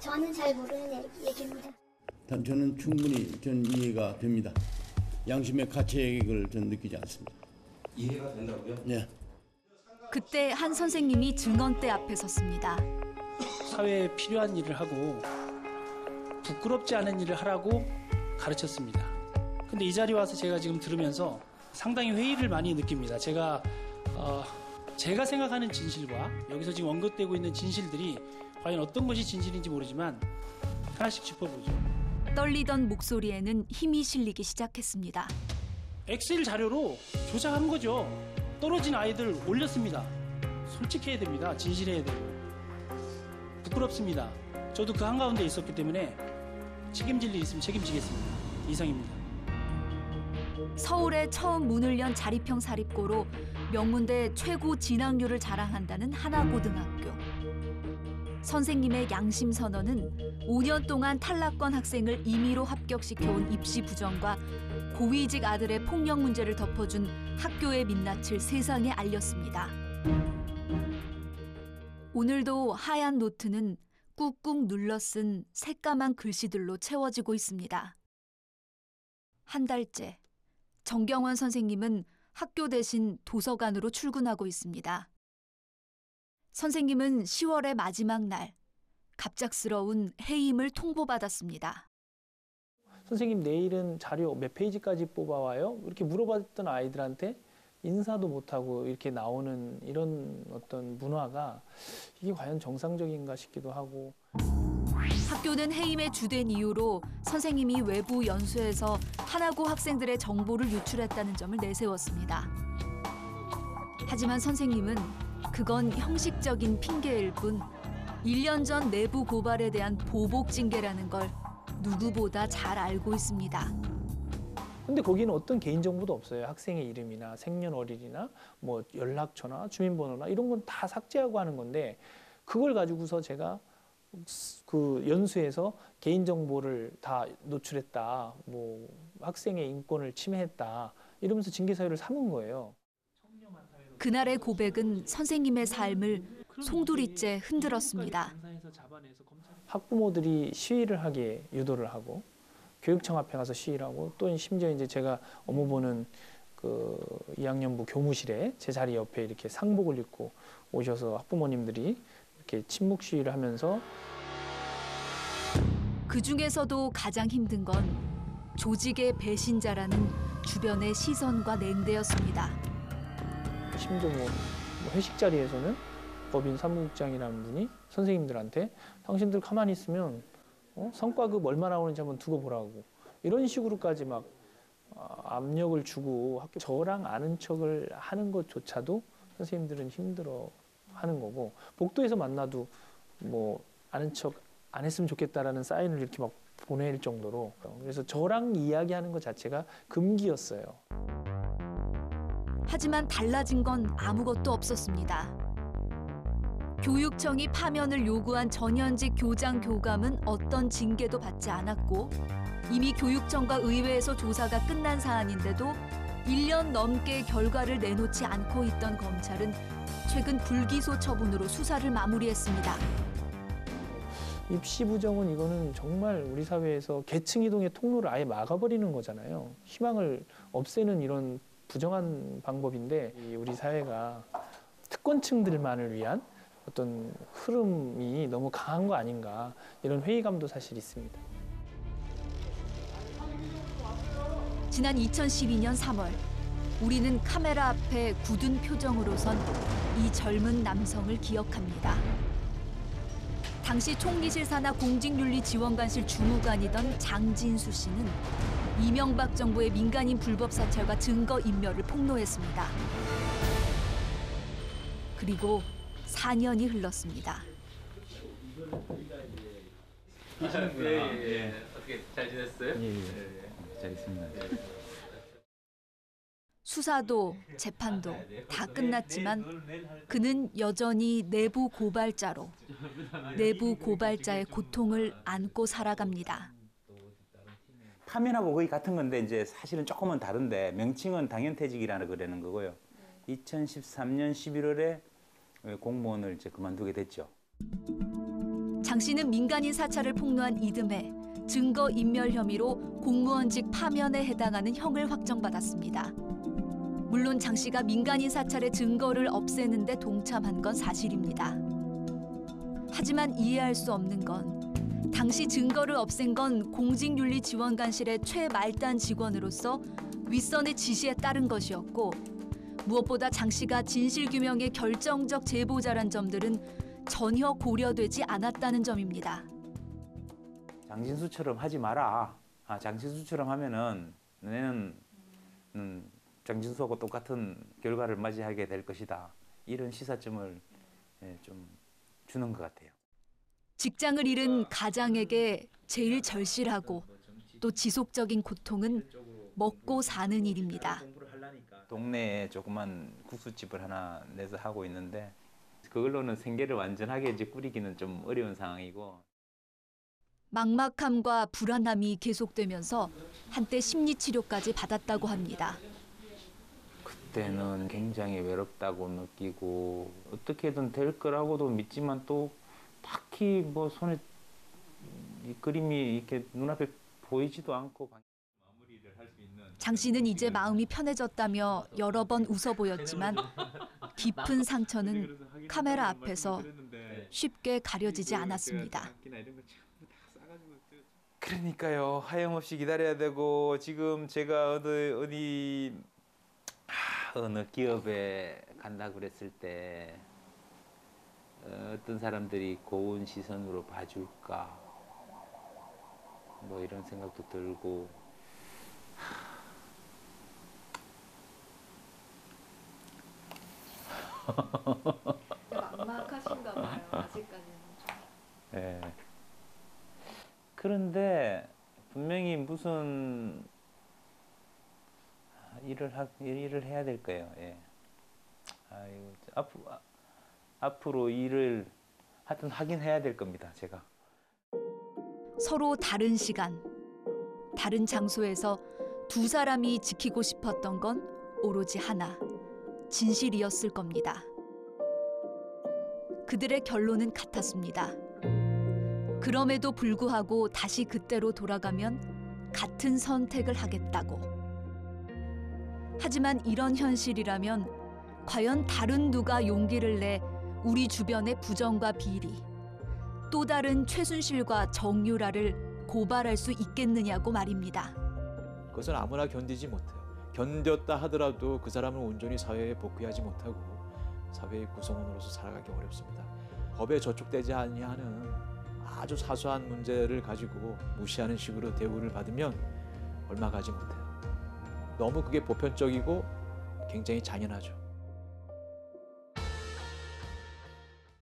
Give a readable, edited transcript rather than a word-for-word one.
저는 잘 모르는 얘기입니다. 저는 충분히 이해가 됩니다. 양심의 가책을 전 느끼지 않습니다. 이해가 된다고요? 네. 그때 한 선생님이 증언대 앞에 섰습니다. 사회에 필요한 일을 하고 부끄럽지 않은 일을 하라고 가르쳤습니다. 근데 이 자리에 와서 제가 지금 들으면서 상당히 회의를 많이 느낍니다. 제가 생각하는 진실과 여기서 지금 언급되고 있는 진실들이 과연 어떤 것이 진실인지 모르지만 하나씩 짚어보죠. 떨리던 목소리에는 힘이 실리기 시작했습니다. 엑셀 자료로 조작한 거죠. 떨어진 아이들 올렸습니다. 솔직해야 됩니다. 진실해야 되고. 부끄럽습니다. 저도 그 한가운데 있었기 때문에 책임질 일 있으면 책임지겠습니다. 이상입니다. 서울에 처음 문을 연 자립형 사립고로 명문대 최고 진학률을 자랑한다는 하나고등학교. 선생님의 양심 선언은 5년 동안 탈락권 학생을 임의로 합격시켜온 입시 부정과 고위직 아들의 폭력 문제를 덮어준 학교의 민낯을 세상에 알렸습니다. 오늘도 하얀 노트는 꾹꾹 눌러 쓴 새까만 글씨들로 채워지고 있습니다. 한 달째, 정경원 선생님은 학교 대신 도서관으로 출근하고 있습니다. 선생님은 10월의 마지막 날, 갑작스러운 해임을 통보받았습니다. 선생님 내일은 자료 몇 페이지까지 뽑아와요? 이렇게 물어봤던 아이들한테 인사도 못하고 이렇게 나오는 이런 어떤 문화가 이게 과연 정상적인가 싶기도 하고. 학교는 해임의 주된 이유로 선생님이 외부 연수에서 하나고 학생들의 정보를 유출했다는 점을 내세웠습니다. 하지만 선생님은 그건 형식적인 핑계일 뿐 1년 전 내부 고발에 대한 보복 징계라는 걸 누구보다 잘 알고 있습니다. 근데 거기는 어떤 개인정보도 없어요. 학생의 이름이나 생년월일이나 뭐 연락처나 주민번호나 이런 건 다 삭제하고 하는 건데 그걸 가지고서 제가 그 연수에서 개인정보를 다 노출했다, 뭐 학생의 인권을 침해했다 이러면서 징계 사유를 삼은 거예요. 그날의 고백은 선생님의 삶을 송두리째 흔들었습니다. 학부모들이 시위를 하게 유도를 하고 교육청 앞에 가서 시위를 하고 또 심지어 이제 제가 업무 보는 그 2학년부 교무실에 제 자리 옆에 이렇게 상복을 입고 오셔서 학부모님들이 이렇게 침묵 시위를 하면서 그 중에서도 가장 힘든 건 조직의 배신자라는 주변의 시선과 냉대였습니다. 심지어 뭐 회식 자리에서는 법인 사무국장이라는 분이 선생님들한테 당신들 가만히 있으면 성과급 얼마 나오는지 한번 두고 보라고 이런 식으로까지 막 압력을 주고 저랑 아는 척을 하는 것조차도 선생님들은 힘들어 하는 거고 복도에서 만나도 뭐 아는 척 안 했으면 좋겠다라는 사인을 이렇게 막 보낼 정도로 그래서 저랑 이야기하는 것 자체가 금기였어요. 하지만 달라진 건 아무것도 없었습니다. 교육청이 파면을 요구한 전현직 교장 교감은 어떤 징계도 받지 않았고 이미 교육청과 의회에서 조사가 끝난 사안인데도 1년 넘게 결과를 내놓지 않고 있던 검찰은 최근 불기소 처분으로 수사를 마무리했습니다. 입시 부정은 이거는 정말 우리 사회에서 계층 이동의 통로를 아예 막아버리는 거잖아요. 희망을 없애는 이런 부정한 방법인데 우리 사회가 특권층들만을 위한 어떤 흐름이 너무 강한 거 아닌가 이런 회의감도 사실 있습니다. 지난 2012년 3월 우리는 카메라 앞에 굳은 표정으로 선 이 젊은 남성을 기억합니다. 당시 총리실 산하 공직윤리지원관실 주무관이던 장진수 씨는 이명박 정부의 민간인 불법 사찰과 증거인멸을 폭로했습니다. 그리고 4년이 흘렀습니다. 예. 어떻게 잘 지냈어요? 예. 잘 있습니다. 수사도 재판도 다 끝났지만 그는 여전히 내부 고발자로 내부 고발자의 고통을 안고 살아갑니다. 파면하고 거의 같은 건데 이제 사실은 조금은 다른데 명칭은 당연퇴직이라는 거라는 거고요. 2013년 11월에 공무원을 이제 그만두게 됐죠. 장 씨는 민간인 사찰을 폭로한 이듬해 증거 인멸 혐의로 공무원직 파면에 해당하는 형을 확정받았습니다. 물론 장 씨가 민간인 사찰의 증거를 없애는 데 동참한 건 사실입니다. 하지만 이해할 수 없는 건 당시 증거를 없앤 건 공직윤리지원관실의 최말단 직원으로서 윗선의 지시에 따른 것이었고, 무엇보다 장 씨가 진실규명의 결정적 제보자란 점들은 전혀 고려되지 않았다는 점입니다. 장진수처럼 하지 마라. 장진수처럼 하면은 너네는 장진수하고 똑같은 결과를 맞이하게 될 것이다. 이런 시사점을 좀 주는 것 같아요. 직장을 잃은 가장에게 제일 절실하고 또 지속적인 고통은 먹고 사는 일입니다. 동네에 조그만 국수집을 하나 내서 하고 있는데 그걸로는 생계를 완전하게 이제 꾸리기는 좀 어려운 상황이고, 막막함과 불안함이 계속되면서 한때 심리치료까지 받았다고 합니다. 그때는 굉장히 외롭다고 느끼고 어떻게든 될 거라고도 믿지만 또 딱히 뭐 손에 이 그림이 이렇게 눈앞에 보이지도 않고. 장 씨는 이제 마음이 편해졌다며 여러 번 웃어 보였지만 깊은 상처는 카메라 앞에서 쉽게 가려지지 않았습니다. 그러니까요. 하염없이 기다려야 되고, 지금 제가 어느 기업에 간다 그랬을 때 어떤 사람들이 고운 시선으로 봐줄까, 뭐 이런 생각도 들고. 막막하신가 봐요, 아직까지는. 네. 그런데 분명히 무슨 일을 해야 될 거예요. 예. 아이고, 앞으로 일을 하여튼 하긴 해야 될 겁니다, 제가. 서로 다른 시간, 다른 장소에서 두 사람이 지키고 싶었던 건 오로지 하나, 진실이었을 겁니다. 그들의 결론은 같았습니다. 그럼에도 불구하고 다시 그때로 돌아가면 같은 선택을 하겠다고. 하지만 이런 현실이라면 과연 다른 누가 용기를 내 우리 주변의 부정과 비리, 또 다른 최순실과 정유라를 고발할 수 있겠느냐고 말입니다. 그것은 아무나 견디지 못해요. 견뎠다 하더라도 그 사람은 온전히 사회에 복귀하지 못하고 사회의 구성원으로서 살아가기 어렵습니다. 법에 저촉되지 아니하는 아주 사소한 문제를 가지고 무시하는 식으로 대우를 받으면 얼마 가지 못해요. 너무 그게 보편적이고 굉장히 잔인하죠.